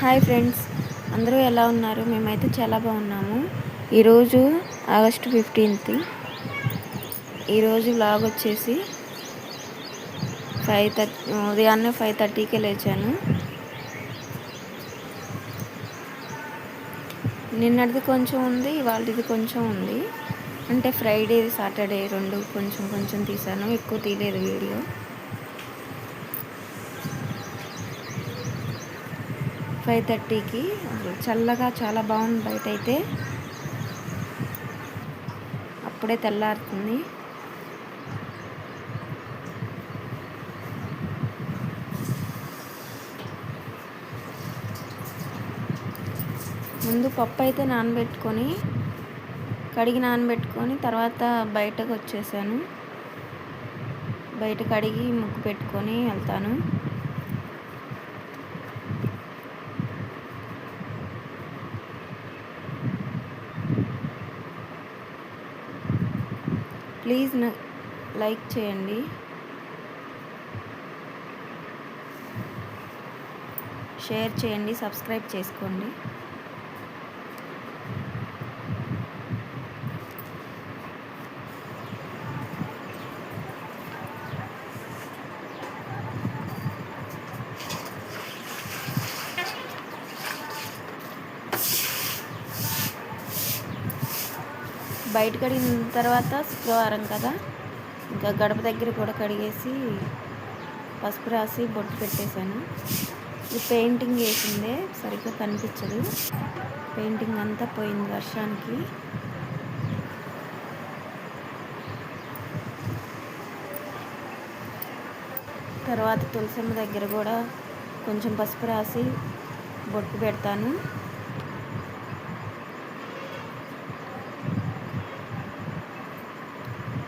Hi friends, అందరూ ఎలా ఉన్నారు? మేమైతే చాలా బాగున్నాము. ఈరోజు ఆగస్టు 15th. ఈరోజు వ్లాగ్ వచ్చేసి ఉదయాన్నే 5:30కే లేచాను. నిన్నటిది కొంచెం ఉంది, ఇవాళది కొంచెం ఉంది. అంటే ఫ్రైడే సాటర్డే రెండు కొంచెం కొంచెం తీసాను, ఎక్కువ తీయలేదు వీడియో. 5:30కి చల్లగా చాలా బాగుంది బయట అయితే. అప్పుడే తెల్లారుతుంది. ముందు పప్పు అయితే కడిగి నానబెట్టుకొని తర్వాత బయటకు వచ్చేసాను. బయట కడిగి ముగ్గు పెట్టుకొని వెళ్తాను. ప్లీజ్ లైక్ చేయండి, షేర్ చేయండి, సబ్స్క్రైబ్ చేసుకోండి. బయట కడిగిన తర్వాత శుక్రవారం కదా, ఇంకా గడప దగ్గర కూడా కడిగేసి పసుపు రాసి బొట్టు పెట్టేశాను. ఇది పెయింటింగ్ వేసిందే, సరిగ్గా కనిపించదు. పెయింటింగ్ అంతా పోయింది వర్షానికి. తర్వాత తులసమ్మ దగ్గర కూడా కొంచెం పసుపు రాసి బొట్టు పెడతాను.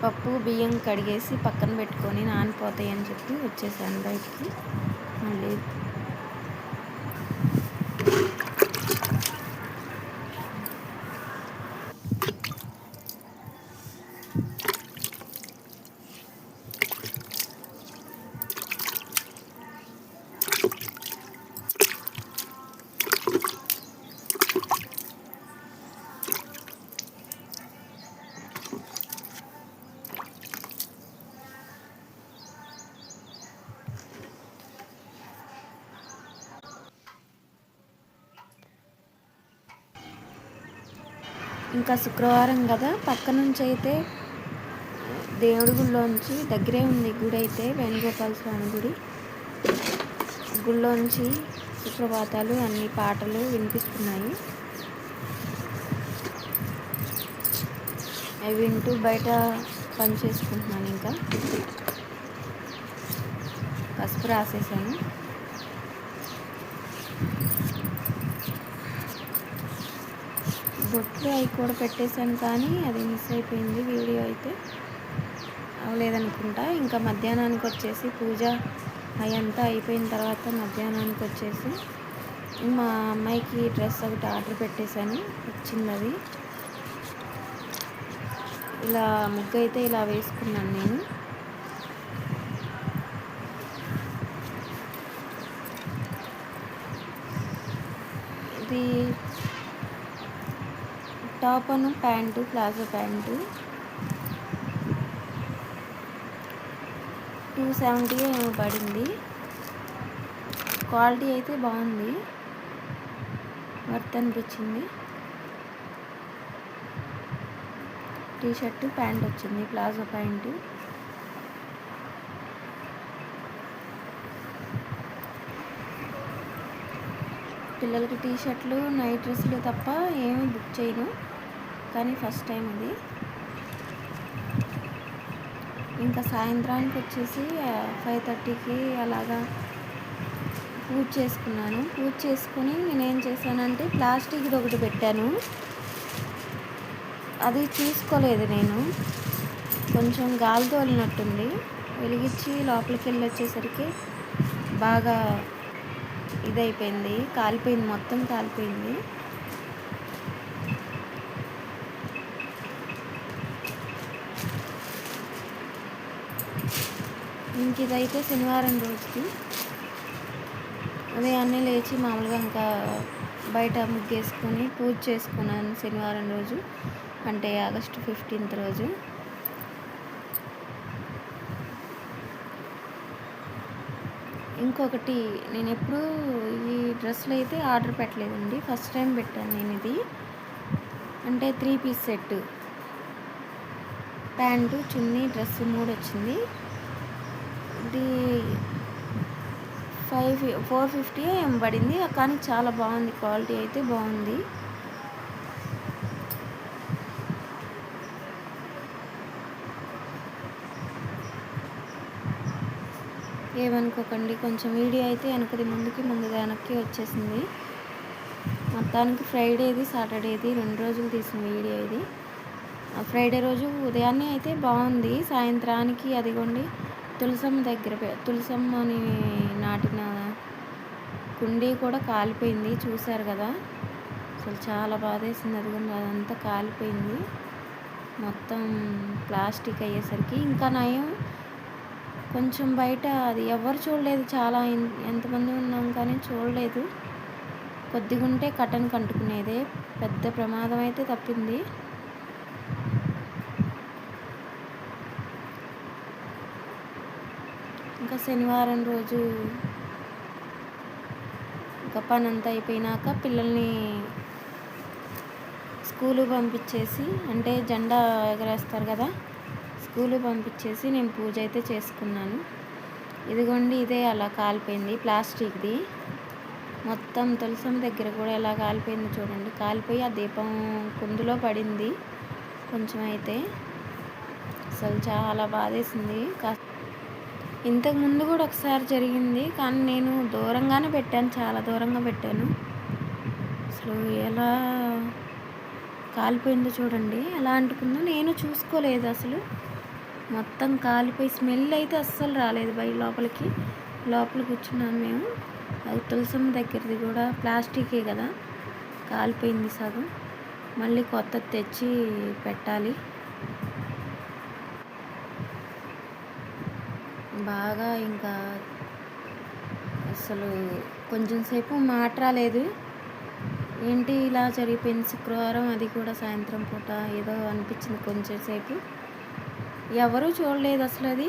పప్పు బియ్యం కడిగేసి పక్కన పెట్టుకొని నానిపోతాయి అని చెప్పి వచ్చేసాను బయటికి. మళ్ళీ ఇంకా శుక్రవారం కదా, పక్క నుంచి అయితే దేవుడి గుళ్ళోంచి దగ్గరే ఉంది గుడి అయితే, వేణుగోపాల స్వామి గుడి. గుళ్ళోంచి సుప్రభాతాలు అన్ని పాటలు వినిపిస్తున్నాయి. అవి వింటూ బయట పని చేసుకుంటున్నాను. ఇంకా పసుపు రాసేసాను. బొట్లు అవి కూడా పెట్టేశాను, కానీ అది మిస్ అయిపోయింది. వీడియో అయితే అవ్వలేదనుకుంటా. ఇంకా మధ్యాహ్నానికి వచ్చేసి పూజ అవంతా అయిపోయిన తర్వాత మధ్యాహ్నానికి వచ్చేసి మా అమ్మాయికి డ్రెస్ ఒకటి ఆర్డర్ పెట్టేశాను, వచ్చింది అది. ఇలా ముగ్గు అయితే ఇలా వేసుకున్నాను నేను. ఇది టాప్ అను ప్యాంటు, ప్లాజో ప్యాంటు 270 ఏమో పడింది. క్వాలిటీ అయితే బాగుంది, వర్త్ అనిపించింది. టీషర్టు ప్యాంట్ వచ్చింది, ప్లాజో ప్యాంటు. పిల్లలకి టీషర్ట్లు, నైట్ డ్రెస్సులు తప్ప ఏమీ బుక్ చేయను, కానీ ఫస్ట్ టైం ఇది. ఇంకా సాయంత్రానికి వచ్చేసి 5:30కి అలాగా పూజ చేసుకున్నాను. పూజ చేసుకుని నేనేం చేశానంటే ప్లాస్టిక్ది ఒకటి పెట్టాను, అది చూసుకోలేదు నేను. కొంచెం గాలి తోలినట్టుంది, వెలిగించి లోపలికి వెళ్ళి వచ్చేసరికి బాగా ఇదైపోయింది, కాలిపోయింది, మొత్తం కాలిపోయింది. ఇంక ఇదైతే శనివారం రోజుకి. ఉదయాన్నే లేచి మామూలుగా ఇంకా బయట ముగ్గేసుకొని పూజ చేసుకున్నాను శనివారం రోజు, అంటే ఆగస్టు 15 రోజు. ఇంకొకటి, నేను ఎప్పుడూ ఈ డ్రెస్సులు అయితే ఆర్డర్ పెట్టలేదండి, ఫస్ట్ టైం పెట్టాను నేను ఇది. అంటే 3 పీస్ సెట్, ప్యాంటు, చున్నీ, డ్రెస్సు 3 వచ్చింది. ఇది 450 ఏం పడింది, కానీ చాలా బాగుంది, క్వాలిటీ అయితే బాగుంది. ఏమనుకోకండి, కొంచెం వీడియో అయితే వెనకది ముందుది వెనక్కి వచ్చేసింది. మొత్తానికి ఫ్రైడేది సాటర్డేది 2 రోజులు తీసిన వీడియో ఇది. ఫ్రైడే రోజు ఉదయాన్నే అయితే బాగుంది, సాయంత్రానికి అదిగోండి తులసమ్మని నాటిన కుండీ కూడా కాలిపోయింది, చూశారు కదా. అసలు చాలా బాధేసింది, అదిగోండి అదంతా కాలిపోయింది మొత్తం ప్లాస్టిక్ అయ్యేసరికి. ఇంకా నయం కొంచెం బయట అది ఎవరు చూడలేదు, చాలా ఎంతమంది ఉన్నాం కానీ చూడలేదు. కొద్దిగా ఉంటే కటన్కి అంటుకునేదే, పెద్ద ప్రమాదం అయితే తప్పింది. ఇంకా శనివారం రోజు ఇంకా పని అంతా అయిపోయినాక పిల్లల్ని స్కూలు పంపించేసి, అంటే జెండా ఎగరేస్తారు కదా, స్కూలు పంపించేసి నేను పూజ అయితే చేసుకున్నాను. ఇదిగోండి ఇదే అలా కాలిపోయింది, ప్లాస్టిక్ది. మొత్తం తులసమ్మ దగ్గర కూడా ఎలా కాలిపోయింది చూడండి, కాలిపోయి ఆ దీపం కుందులో పడింది కొంచెం అయితే. అసలు చాలా బాధేసింది. ఇంతకు ముందు కూడా ఒకసారి జరిగింది, కానీ నేను దూరంగానే పెట్టాను, చాలా దూరంగా పెట్టాను. అసలు ఎలా కాలిపోయిందో చూడండి, ఎలా అంటుకుందో నేను చూసుకోలేదు అసలు. మొత్తం కాలిపోయి స్మెల్ అయితే అస్సలు రాలేదు, లోపల కూర్చున్నాను మేము. అది తులసమ్మ దగ్గరది కూడా ప్లాస్టికే కదా, కాలిపోయింది సగం. మళ్ళీ కొత్తది తెచ్చి పెట్టాలి. బాగా ఇంకా అసలు కొంచెం సేపు మాట రాలేదు, ఏంటి ఇలా జరిగిపోయింది శుక్రవారం, అది కూడా సాయంత్రం పూట ఏదో అనిపించింది కొంచెం సేపు. ఎవరూ చూడలేదు అసలు అది.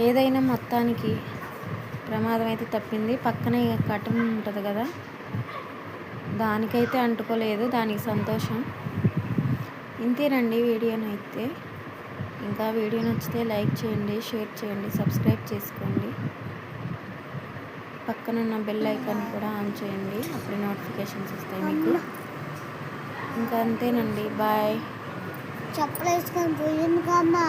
ఏదైనా మొత్తానికి ప్రమాదం అయితే తప్పింది. పక్కనే కటన్ ఉంటుంది కదా, దానికైతే అంటుకోలేదు, దానికి సంతోషం. ఇంతేనండి వీడియోనైతే. ఇంకా వీడియో నచ్చితే లైక్ చేయండి, షేర్ చేయండి, సబ్స్క్రైబ్ చేసుకోండి. పక్కనున్న బెల్ ఐకాన్ కూడా ఆన్ చేయండి, అప్పుడు నోటిఫికేషన్స్ వస్తాయి మీకు. ఇంకా అంతేనండి, బాయ్. చెప్పలేసుకొని పోయింది కమ్మా.